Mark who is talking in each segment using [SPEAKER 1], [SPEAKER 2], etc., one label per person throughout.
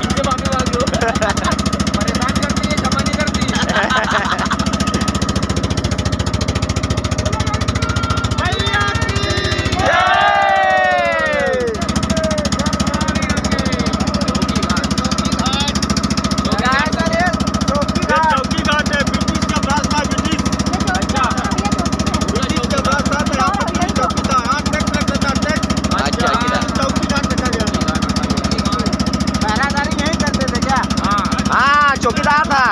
[SPEAKER 1] इनसे माफी मांग लो। परेशान करती है, जमा नहीं करती।
[SPEAKER 2] चौकीदार था।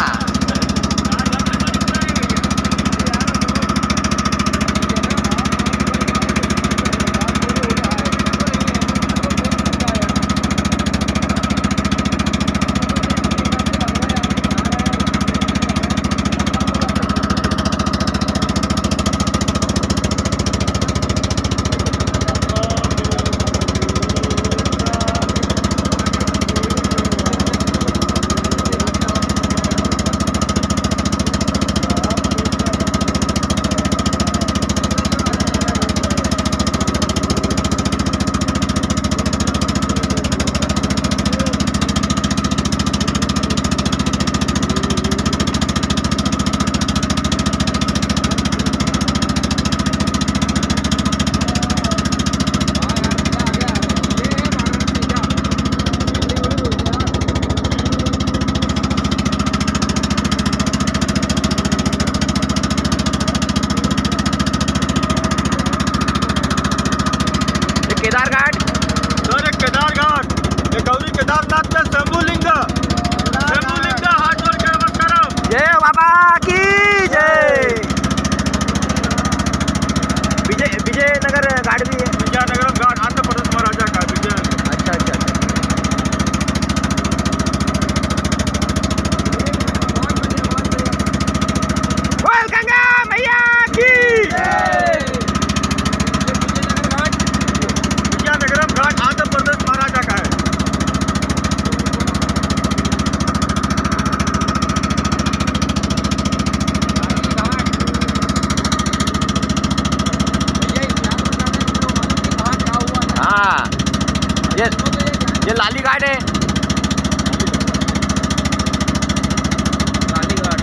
[SPEAKER 2] केदार घाट,
[SPEAKER 3] केदार घाट, ये गौरी केदारनाथ का शंभुलिंग हाथ जोड़ के नमस्कार।
[SPEAKER 2] जय बाबा की जय। विजयनगर घाट भी है।
[SPEAKER 3] विजयनगर घाट आंध्र प्रदेश महाराजा का विजय।
[SPEAKER 2] अच्छा अच्छा अच्छा। बोल गंगा मैया की
[SPEAKER 3] विजयनगरम घाट आंध्र प्रदेश महाराजा का है।
[SPEAKER 2] हाँ, ये लाली घाट है।
[SPEAKER 1] लाली घाट।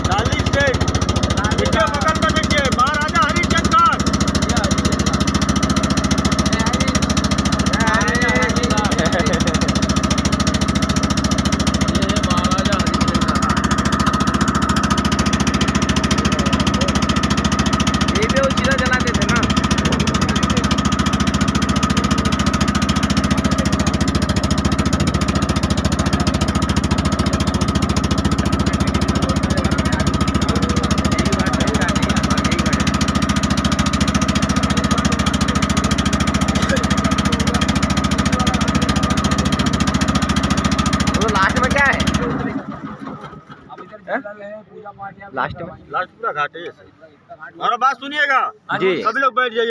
[SPEAKER 3] लाली स्टेट विजय मगल में देखिए महाराजा हरिचंद घाट।
[SPEAKER 1] ये भी वो सीधा चलाते थे ना।
[SPEAKER 2] लास्ट में क्या है?
[SPEAKER 1] पूजा पाठ
[SPEAKER 2] लास्ट में
[SPEAKER 3] लास्ट पूरा घाट है ये। और बात सुनिएगा
[SPEAKER 2] जी।
[SPEAKER 3] सभी लोग बैठ जाइए।